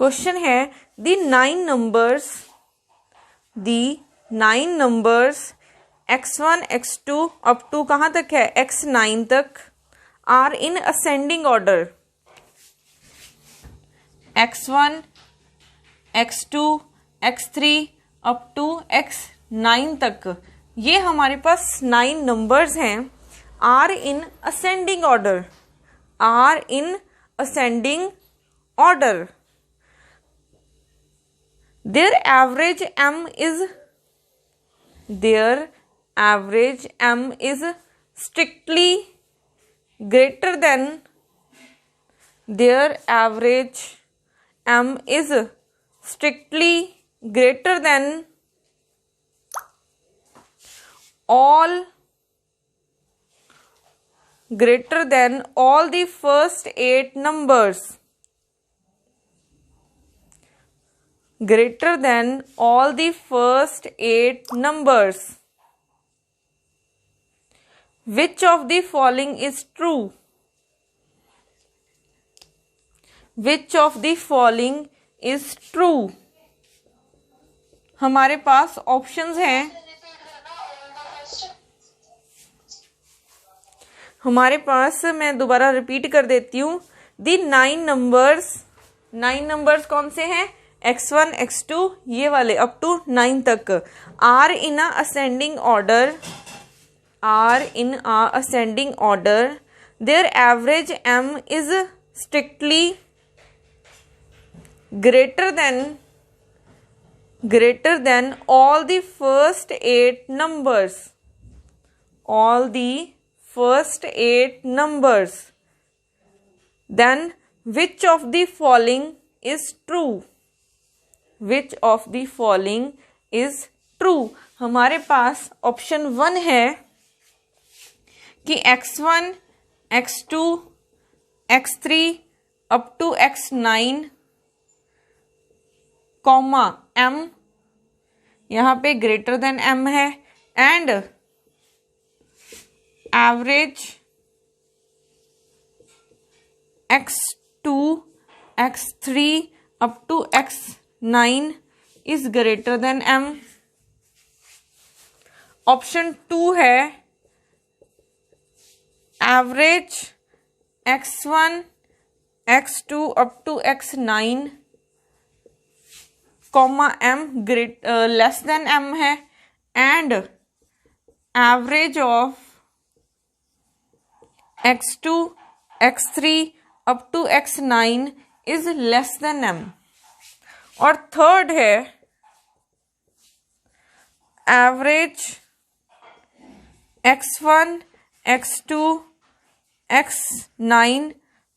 Question है the nine numbers x1 x2 up to कहाँ तक है x9 तक are in ascending order. x1 x2 x3 up to x9 तक ये हमारे पास 9 नंबर्स हैं। Are in ascending order, are in ascending order. Their average m is strictly greater than their average m is strictly greater than all the first 8 numbers, greater than all the first 8 numbers. Which of the following is true? Which of the following is true? हमारे पास options हैं। हमारे पास, मैं दोबारा repeat कर देती हूँ, दी 9 numbers कौन से हैं? x1 x2 ये वाले अप टू 9 तक are in a ascending order. Their average m is strictly greater than all the first 8 numbers, all the first 8 numbers. Then which of the following is true? Which of the following is true? हमारे पास option 1 है कि x1 x2 x3 up to x9 comma m यहाँ पे greater than m है and average x2 x3 up to x9 is greater than m। Option 2 है average x1 x2 up to x9 comma m less than m है and average of x2 x3 up to x9 is less than m। और third है average x1 x2 x9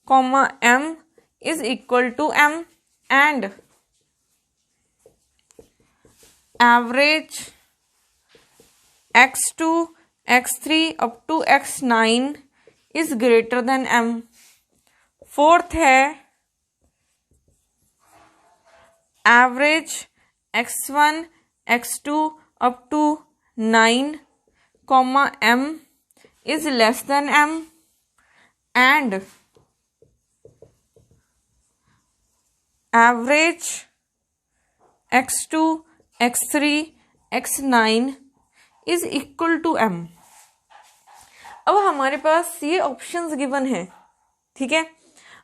comma m is equal to m and average x2 x3 up to x9 is greater than m। Fourth है average x1 x2 up to 9 comma m is less than m and average x2 x3 x9 is equal to m। अब हमारे पास ये options given है, ठीक है।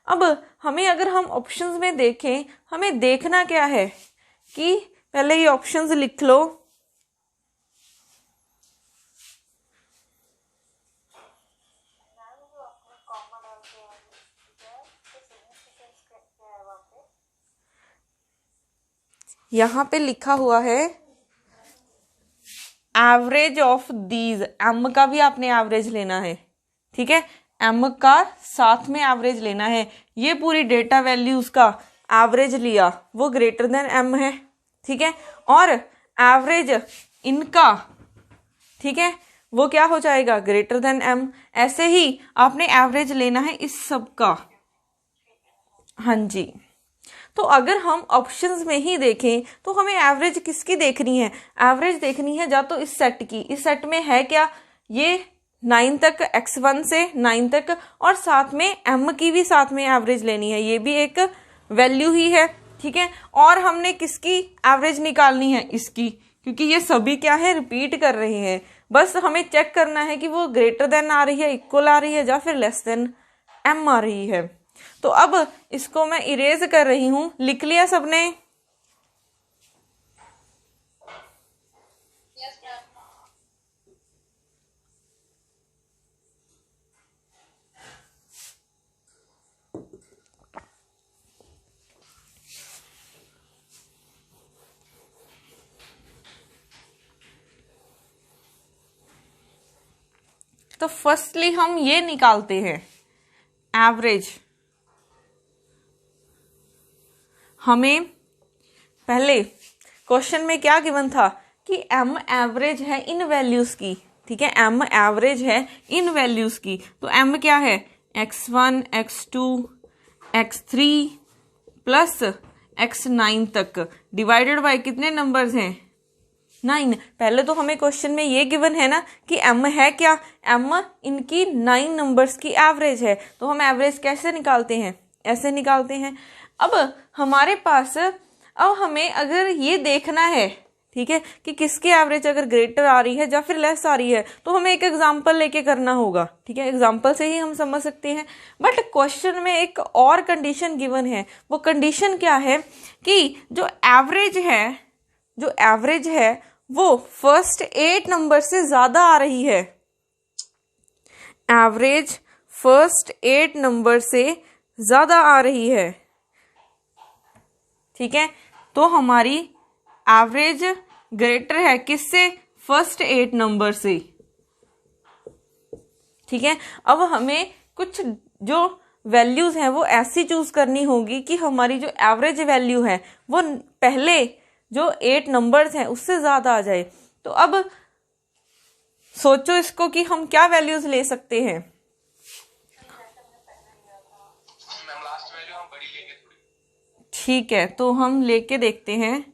अब हमें, अगर हम ऑप्शंस में देखें, हमें देखना क्या है कि पहले ये ऑप्शंस लिख लो। यहां पे लिखा हुआ है एवरेज ऑफ दीज, एम का भी आपने एवरेज लेना है, ठीक है। एम का साथ में एवरेज लेना है। ये पूरी डेटा वैल्यूज का एवरेज लिया, वो ग्रेटर देन एम है, ठीक है। और एवरेज इनका, ठीक है, वो क्या हो जाएगा? Greater than m. ऐसे ही आपने एवरेज लेना है इस सब का। हाँ जी। तो अगर हम ऑप्शंस में ही देखें तो हमें एवरेज किसकी देखनी है? एवरेज देखनी है या तो इस सेट की। इस सेट में है क्या? ये 9 तक, x1 से 9 तक, और साथ में m की भी साथ में एवरेज लेनी है। ये भी एक वैल्यू ही है, ठीक है। और हमने किसकी एवरेज निकालनी है? इसकी, क्योंकि ये सभी क्या है, रिपीट कर रहे हैं। बस हमें चेक करना है कि वो ग्रेटर देन आ रही है, इक्वल आ रही है, या फिर लेस देन m आ रही है। तो अब इसको मैं इरेज कर रही हूं। लिख लिया सबने? तो फर्स्टली हम ये निकालते हैं एवरेज। हमें पहले क्वेश्चन में क्या गिवन था कि m एवरेज है इन वैल्यूज की, ठीक है, m एवरेज है इन वैल्यूज की। तो m क्या है? x1, x2, x3 plus x9 तक डिवाइडेड बाय कितने नंबर्स हैं? 9। पहले तो हमें क्वेश्चन में ये गिवन है ना कि m है क्या? m इनकी 9 नंबर्स की एवरेज है। तो हम एवरेज कैसे निकालते हैं? ऐसे निकालते हैं। अब हमारे पास, अब हमें अगर ये देखना है, ठीक है, कि किसकी एवरेज अगर ग्रेटर आ रही है या फिर लेस आ रही है, तो हमें एक एग्जांपल लेके करना होगा, ठीक है। एग्जांपल से ही हम समझ सकते हैं। बट क्वेश्चन में एक और कंडीशन गिवन है। वो कंडीशन क्या है कि जो एवरेज है वो फर्स्ट 8 नंबर से ज्यादा आ रही है। एवरेज फर्स्ट 8 नंबर से ज्यादा आ रही है, ठीक है। तो हमारी एवरेज ग्रेटर है किससे? फर्स्ट 8 नंबर से, ठीक है। अब हमें कुछ जो वैल्यूज हैं वो ऐसी चूज करनी होगी कि हमारी जो एवरेज वैल्यू है वो पहले जो 8 नंबर्स हैं उससे ज्यादा आ जाए। तो अब सोचो इसको कि हम क्या वैल्यूज ले सकते हैं। ठीक है, तो हम लेके देखते हैं।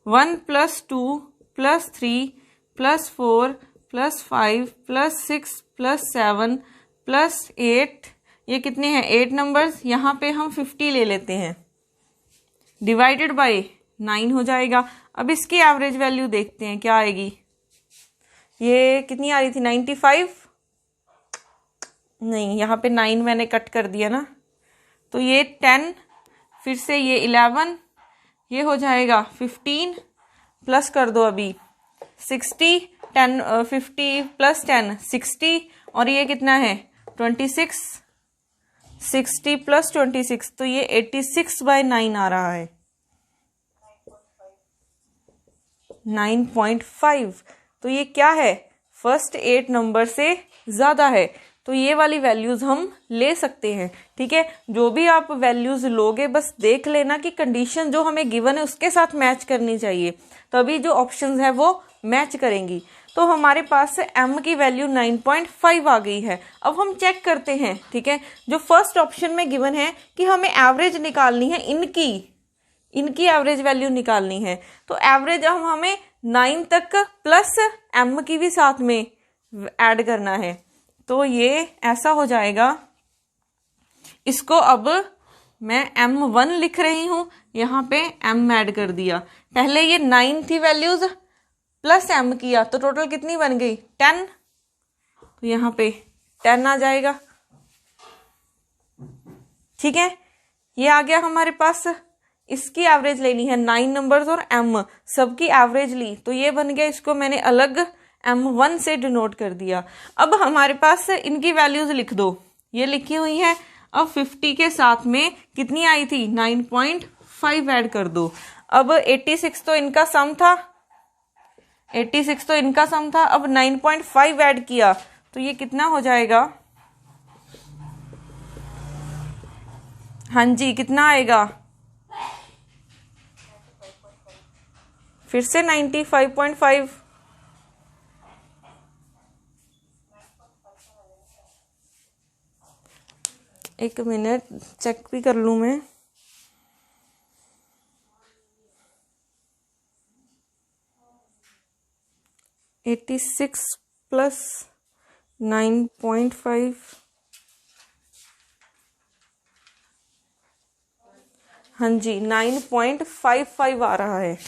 1 + 2 + 3 + 4 + 5 + 6 + 7 + 8, ये कितने हैं? 8 नंबर्स। यहाँ पे हम 50 ले लेते हैं, डिवाइडेड बाय 9 हो जाएगा। अब इसकी एवरेज वैल्यू देखते हैं क्या आएगी। ये कितनी आ रही थी? 95? नहीं, यहाँ पे 9 मैंने कट कर दिया ना, तो ये 10, फिर से ये 11, ये हो जाएगा 15, प्लस कर दो अभी 60, 10 50 + 10 60, और ये कितना है? 26, 60 + 26, तो ये 86/9 आ रहा है, 9.5। तो ये क्या है? फर्स्ट 8 नंबर से ज्यादा है। तो ये वाली वैल्यूज हम ले सकते हैं, ठीक है। जो भी आप वैल्यूज लोगे बस देख लेना कि कंडीशन जो हमें गिवन है उसके साथ मैच करनी चाहिए, तभी जो ऑप्शंस है वो मैच करेंगी। तो हमारे पास से m की वैल्यू 9.5 आ गई है। अब हम चेक करते हैं, ठीक है, जो फर्स्ट ऑप्शन में गिवन है कि हमें एवरेज निकालनी है, इनकी एवरेज वैल्यू निकालनी है। तो एवरेज अब हमें 9 तक प्लस m की भी साथ में ऐड करना है। तो ये ऐसा हो जाएगा। इसको अब मैं m1 लिख रही हूं, यहाँ पे m ऐड कर दिया। पहले ये 9 थी वैल्यूज, प्लस m किया, तो टोटल कितनी बन गई? 10। तो यहाँ पे 10 आ जाएगा, ठीक है। ये आ गया हमारे पास। इसकी एवरेज लेनी है, 9 नंबर्स और m सबकी एवरेज ली, तो ये बन गया। इसको मैंने अलग m1 से डिनोट कर दिया। अब हमारे पास इनकी वैल्यूज लिख दो, ये लिखी हुई है। अब 50 के साथ में कितनी आई थी? 9.5 ऐड कर दो। अब 86 तो इनका सम था, 86 तो इनका सम था। अब 9.5 ऐड किया, तो ये कितना हो जाएगा? हाँ जी, कितना आएगा? फिर से 95.5। एक मिनट चेक भी कर लूं मैं। (86 + 9.5) हाँ जी 9.55 आ रहा है।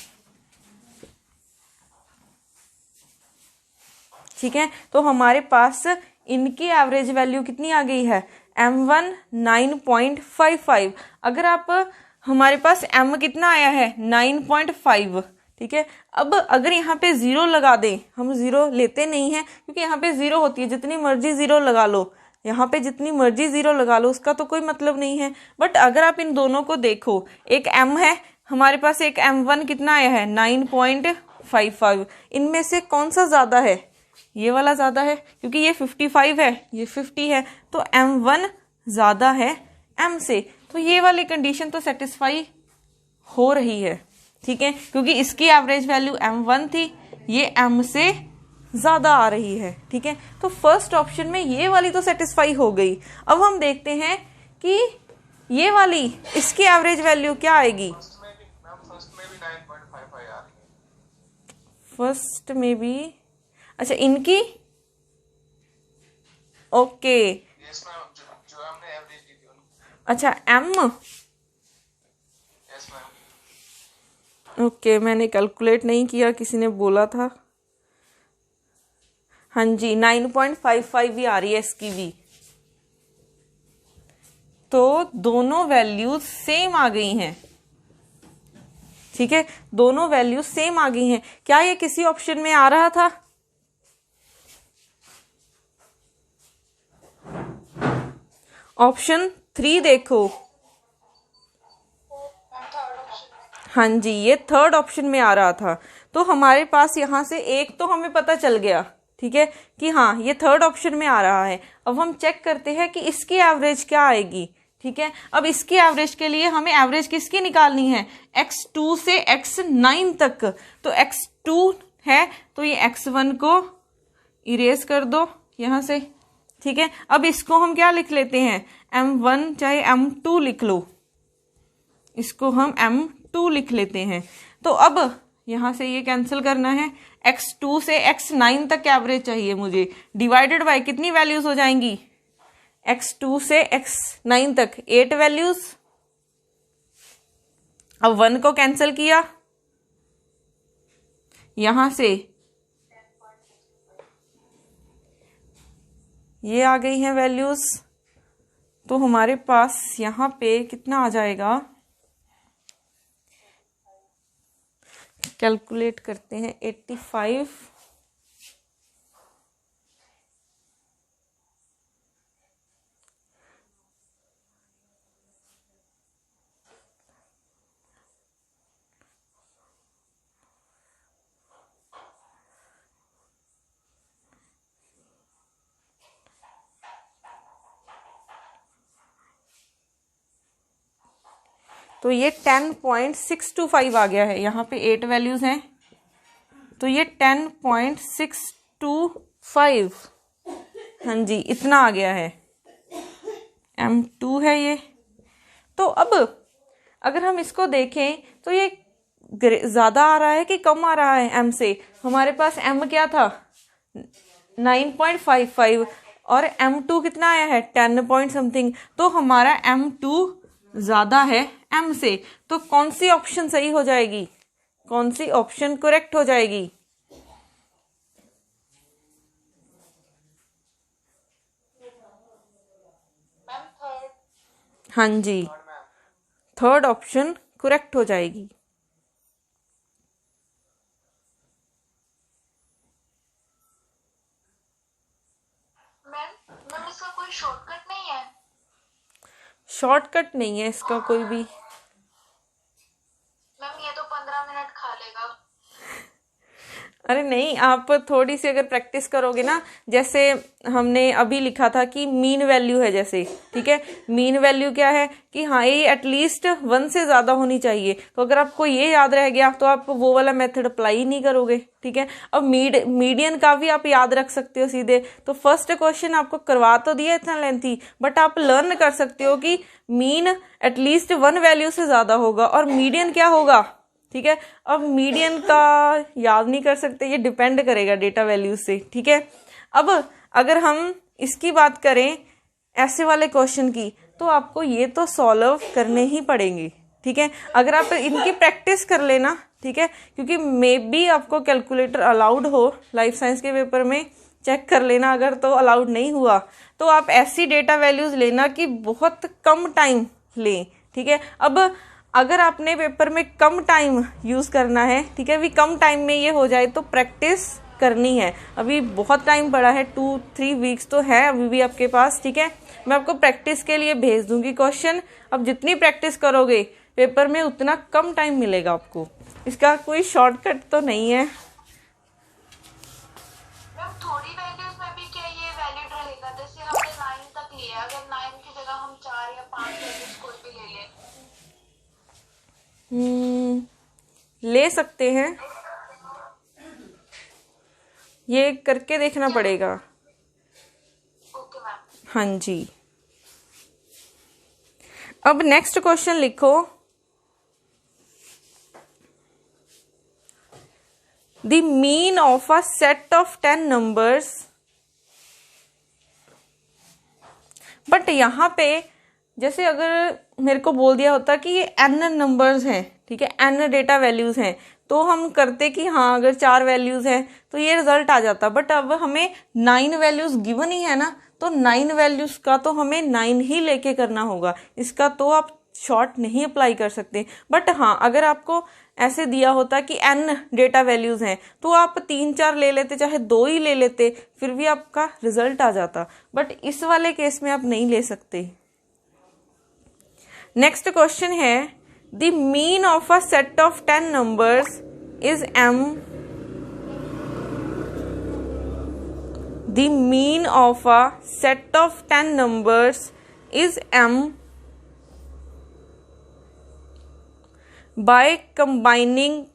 ठीक है, तो हमारे पास इनकी एवरेज वैल्यू कितनी आ गई है, M1 9.55। अगर आप हमारे पास M कितना आया है 9.5। ठीक है, अब अगर यहाँ पे जीरो लगा दें, हम जीरो लेते नहीं हैं क्योंकि यहाँ पे जीरो होती है, जितनी मर्जी जीरो लगा लो, यहाँ पे जितनी मर्जी जीरो लगा लो, उसका तो कोई मतलब नहीं है। बट अगर आप इन दोनों को देखो, एक M है हमारे पास, एक M1 कितना आया है 9.55, इनमें से कौन सा ज्यादा है, ये वाला ज्यादा है क्योंकि ये 55 है, ये 50 है, तो M1 ज्यादा है M से, तो ये वाली कंडीशन तो सेटिस्फाई हो रही है। ठीक है, क्योंकि इसकी एवरेज वैल्यू M1 थी, ये M से ज्यादा आ रही है। ठीक है, तो फर्स्ट ऑप्शन में ये वाली तो सेटिस्फाई हो गई। अब हम देखते हैं कि ये वाली, इसकी एवरेज वैल्यू क्या आएगी। फर्स्ट में भी, अच्छा इनकी, ओके अच्छा M, ओके मैंने कैलकुलेट नहीं किया, किसी ने बोला था। हाँ जी 9.55 भी आ रही है इसकी भी, तो दोनों वैल्यूज सेम आ गई हैं। ठीक है, दोनों वैल्यूज सेम आ गई हैं। क्या ये किसी ऑप्शन में आ रहा था, ऑप्शन 3 देखो, हाँ जी ये थर्ड ऑप्शन में आ रहा था, तो हमारे पास यहां से एक तो हमें पता चल गया। ठीक है, कि हाँ ये थर्ड ऑप्शन में आ रहा है। अब हम चेक करते हैं कि इसकी एवरेज क्या आएगी। ठीक है, अब इसकी एवरेज के लिए हमें एवरेज किसकी निकालनी है, x2 से x9 तक, तो x2 है तो ये x1 को इरेज कर दो यहां से। ठीक है, अब इसको हम क्या लिख लेते हैं, M1 चाहे M2 लिख लो, इसको हम M2 लिख लेते हैं। तो अब यहां से ये कैंसिल करना है, x2 से x9 तक एवरेज चाहिए मुझे, डिवाइडेड बाय कितनी वैल्यूज हो जाएंगी, x2 से x9 तक 8 वैल्यूज। अब 1 को कैंसिल किया, यहां से ये आ गई हैं वैल्यूज, तो हमारे पास यहां पे कितना आ जाएगा, कैलकुलेट करते हैं 85 तो ये 10.625 आ गया है। यहाँ पे 8 वैल्यूज हैं तो ये 10.625, हाँ जी इतना आ गया है, M2 है ये। तो अब अगर हम इसको देखें तो ये ज्यादा आ रहा है कि कम आ रहा है M से, हमारे पास M क्या था 9.55 और M2 कितना आया है 10 पॉइंट समथिंग, तो हमारा M2 ज्यादा है M से। तो कौन सी ऑप्शन सही हो जाएगी, कौन सी ऑप्शन करेक्ट हो जाएगी, हाँ जी थर्ड ऑप्शन करेक्ट हो जाएगी। मैम इसका कोई शॉर्टकट नहीं है, शॉर्टकट नहीं है इसका कोई भी। मैम ये तो 15 मिनट खा लेगा। अरे नहीं, आप थोड़ी सी अगर प्रैक्टिस करोगे ना, जैसे हमने अभी लिखा था कि मीन वैल्यू है जैसे, ठीक है मीन वैल्यू क्या है कि हाँ ये एटलीस्ट 1 से ज्यादा होनी चाहिए, तो अगर आपको ये याद रह गया तो आप वो वाला मेथड अप्लाई ही नहीं करोगे। ठीक है, अब मीडियन का भी आप याद रख सकते हो सीधे। तो फर्स्ट क्वेश्चन आपको करवा तो दिया इतना लेंथी, बट आप लर्न कर सकते हो कि मीन एटलीस्ट 1 वैल्यू से ज्यादा होगा और मीडियन क्या होगा। ठीक है, अब मीडियन का याद नहीं कर सकते, ये डिपेंड करेगा डेटा वैल्यू से। ठीक है, अब अगर हम इसकी बात करें ऐसे वाले क्वेश्चन की, तो आपको ये तो सॉल्व करने ही पड़ेंगे। ठीक है। अगर आप इनकी प्रैक्टिस कर लेना, ठीक है, क्योंकि मे बी आपको कैलकुलेटर अलाउड हो लाइफ साइंस के पेपर में, चेक कर लेना। अगर तो अलाउड नहीं हुआ तो आप ऐसी डेटा वैल्यूज लेना कि बहुत कम टाइम लें, ठीक है। अब अगर आपने पेपर में कम टाइम यूज करना है, ठीक है, अभी कम टाइम में ये हो जाए तो प्रैक्टिस करनी है। अभी बहुत टाइम पड़ा है, 2-3 वीक्स तो है अभी भी आपके पास, ठीक है। मैं आपको प्रैक्टिस के लिए भेज दूंगी क्वेश्चन। अब जितनी प्रैक्टिस करोगे पेपर में उतना कम टाइम मिलेगा आपको। इसका कोई शॉर्टकट तो नहीं है। मैम थोड़ी वैल्यूज में भी क्या ये वैलिड रहेगा? जैसे हमने 9 तक लिया, अगर 9 की जगह हम 4 या 5 वैल्यूज कोई भी ले लें। ले सकते हैं, ये करके देखना पड़ेगा। Okay ma'am. हाँ जी। अब नेक्स्ट क्वेश्चन लिखो, the mean of a set of 10 numbers. But यहां पे जैसे अगर मेरे को बोल दिया होता कि ये n नंबर्स हैं, ठीक है, n डेटा वैल्यूज हैं, तो हम करते कि हाँ अगर 4 वैल्यूज हैं तो ये रिजल्ट आ जाता। बट अब हमें 9 वैल्यूज गिवन ही है ना, तो 9 वैल्यूज का तो हमें 9 ही लेके करना होगा। इसका तो आप शॉर्ट नहीं अप्लाई कर सकते। बट हाँ अगर आपको ऐसे दिया होता कि n डेटा वैल्यूज हैं तो आप 3-4 ले लेते, चाहे 2 ही ले लेते, फिर भी आपका रिजल्ट आ जाता। बट इस वाले केस में आप नहीं ले सकते। नेक्स्ट क्वेश्चन है, the mean of a set of 10 numbers is m। The mean of a set of 10 numbers is m by combining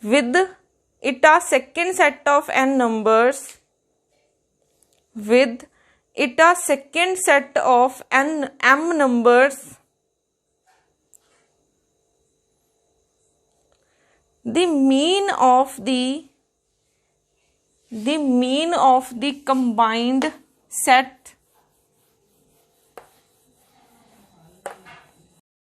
with it a second set of n numbers, with it a second set of m numbers, the mean of the combined set